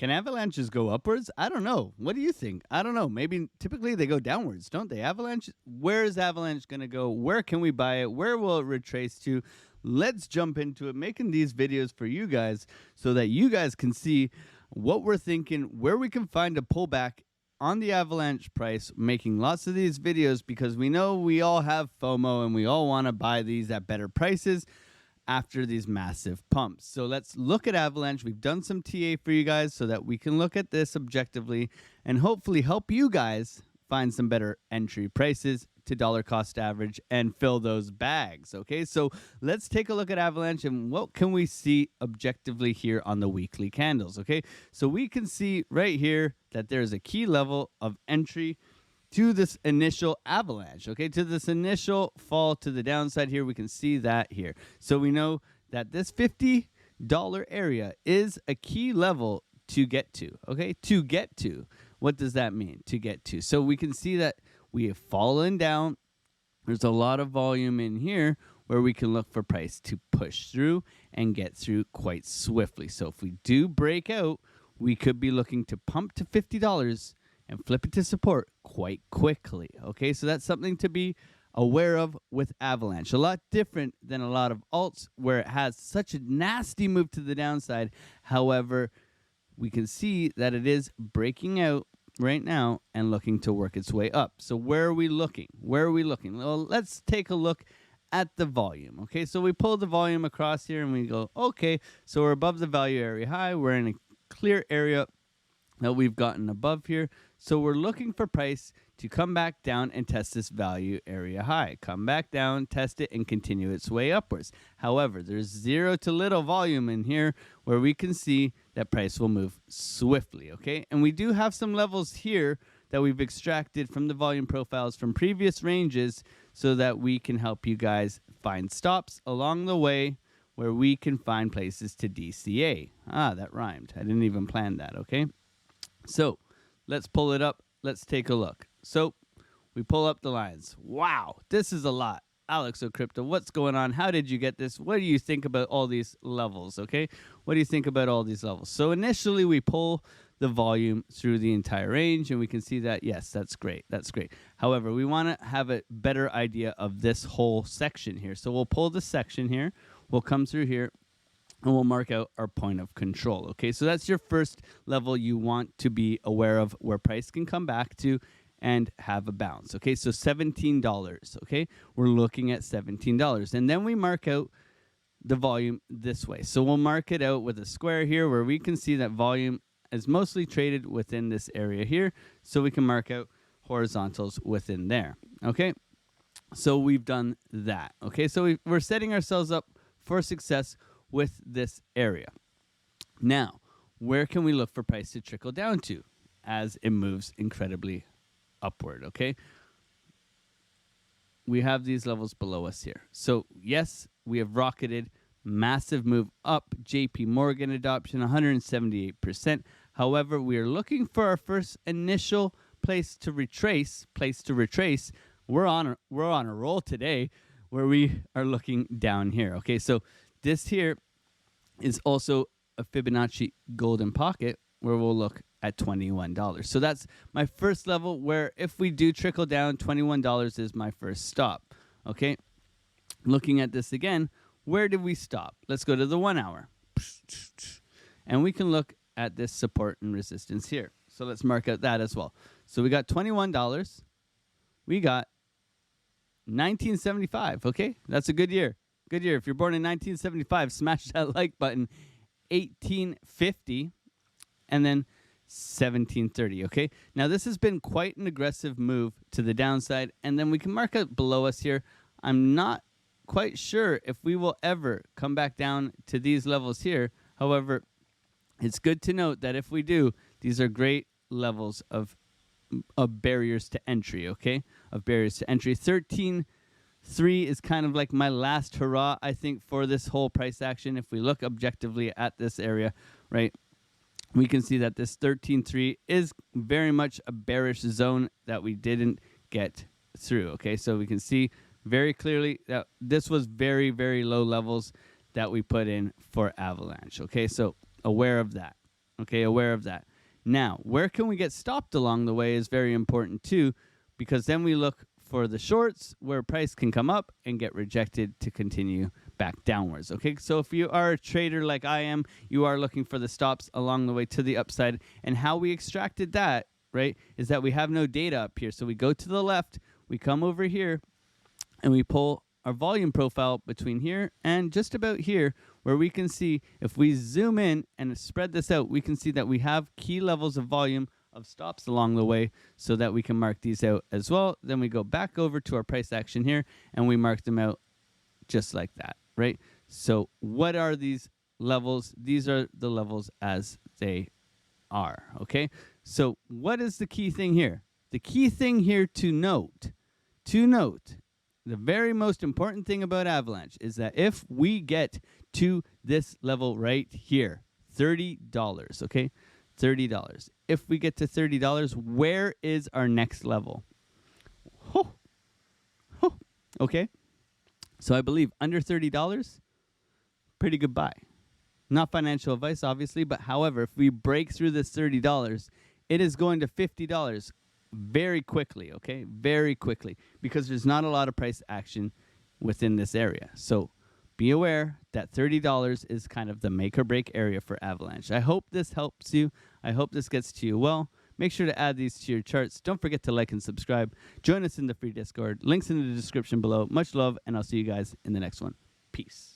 Can avalanches go upwards? I don't know. What do you think? I don't know. Maybe typically they go downwards, don't they? Avalanche, where is Avalanche going to go? Where can we buy it? Where will it retrace to? Let's jump into it, making these videos for you guys so that you guys can see what we're thinking, where we can find a pullback on the Avalanche price, making lots of these videos because we know we all have FOMO and we all want to buy these at better prices after these massive pumps. So let's look at Avalanche. We've done some TA for you guys so that we can look at this objectively and hopefully help you guys find some better entry prices to dollar cost average and fill those bags. Okay, so let's take a look at Avalanche and what can we see objectively here on the weekly candles. Okay, so we can see right here that there's a key level of entry to this initial avalanche, okay, to this initial fall to the downside here. We can see that here. So we know that this $50 area is a key level to get to, okay, to get to. What does that mean, to get to? So we can see that we have fallen down. There's a lot of volume in here where we can look for price to push through and get through quite swiftly. So if we do break out, we could be looking to pump to $50 and flip it to support quite quickly. Okay, so that's something to be aware of with Avalanche. A lot different than a lot of alts where it has such a nasty move to the downside. However, we can see that it is breaking out right now and looking to work its way up. So where are we looking? Where are we looking? Well, let's take a look at the volume. Okay, so we pull the volume across here and we go, okay, so we're above the value area high. We're in a clear area that we've gotten above here. So we're looking for price to come back down and test this value area high. Come back down, test it, and continue its way upwards. However, there's zero to little volume in here where we can see that price will move swiftly, okay? And we do have some levels here that we've extracted from the volume profiles from previous ranges so that we can help you guys find stops along the way where we can find places to DCA. Ah, that rhymed. I didn't even plan that, okay? So let's pull it up. Let's take a look. So we pull up the lines. Wow, this is a lot. Alex O'Crypto, what's going on? How did you get this? What do you think about all these levels, okay? What do you think about all these levels? So initially we pull the volume through the entire range and we can see that, yes, that's great. That's great. However, we want to have a better idea of this whole section here. So we'll pull the section here. We'll come through here. And we'll mark out our point of control, okay? So that's your first level you want to be aware of where price can come back to and have a bounce, okay? So $17, okay? We're looking at $17. And then we mark out the volume this way. So we'll mark it out with a square here where we can see that volume is mostly traded within this area here. So we can mark out horizontals within there, okay? So we've done that, okay? So we're setting ourselves up for success with this area. Now, where can we look for price to trickle down to as it moves incredibly upward, okay? We have these levels below us here. So, yes, we have rocketed, massive move up, JP Morgan adoption, 178%. However, we are looking for our first initial place to retrace. We're on a roll today where we are looking down here, okay? So this here is also a Fibonacci golden pocket where we'll look at $21. So that's my first level where if we do trickle down, $21 is my first stop, okay? Looking at this again, where did we stop? Let's go to the 1 hour. And we can look at this support and resistance here. So let's mark out that as well. So we got $21. We got 1975, okay? That's a good year. Good year. If you're born in 1975, smash that like button. 1850 and then 1730, okay? Now, this has been quite an aggressive move to the downside, and then we can mark out below us here. I'm not quite sure if we will ever come back down to these levels here. However, it's good to note that if we do, these are great levels of barriers to entry, okay? Of barriers to entry. 13.3 is kind of like my last hurrah, I think, for this whole price action. If we look objectively at this area, right, we can see that this 13.3 is very much a bearish zone that we didn't get through, okay? So we can see very clearly that this was very, very low levels that we put in for Avalanche, okay? So aware of that, Okay, aware of that. Now, where can we get stopped along the way is very important too, because then we look for the shorts where price can come up and get rejected to continue back downwards. Okay, so if you are a trader like I am, you are looking for the stops along the way to the upside. And how we extracted that, right, is that we have no data up here. So we go to the left, we come over here, and we pull our volume profile between here and just about here, where we can see, if we zoom in and spread this out, we can see that we have key levels of volume of stops along the way, so that we can mark these out as well. Then we go back over to our price action here and we mark them out just like that, right? So what are these levels? These are the levels as they are, okay? So what is the key thing here? The key thing here to note, the very most important thing about Avalanche is that if we get to this level right here, $30, okay? $30. If we get to $30, where is our next level? Okay? So I believe under $30, pretty good buy. Not financial advice, obviously, but however, if we break through this $30, it is going to $50 very quickly, okay? Very quickly, because there's not a lot of price action within this area. So be aware that $30 is kind of the make or break area for Avalanche. I hope this helps you. I hope this gets to you well. Make sure to add these to your charts. Don't forget to like and subscribe. Join us in the free Discord. Links in the description below. Much love, and I'll see you guys in the next one. Peace.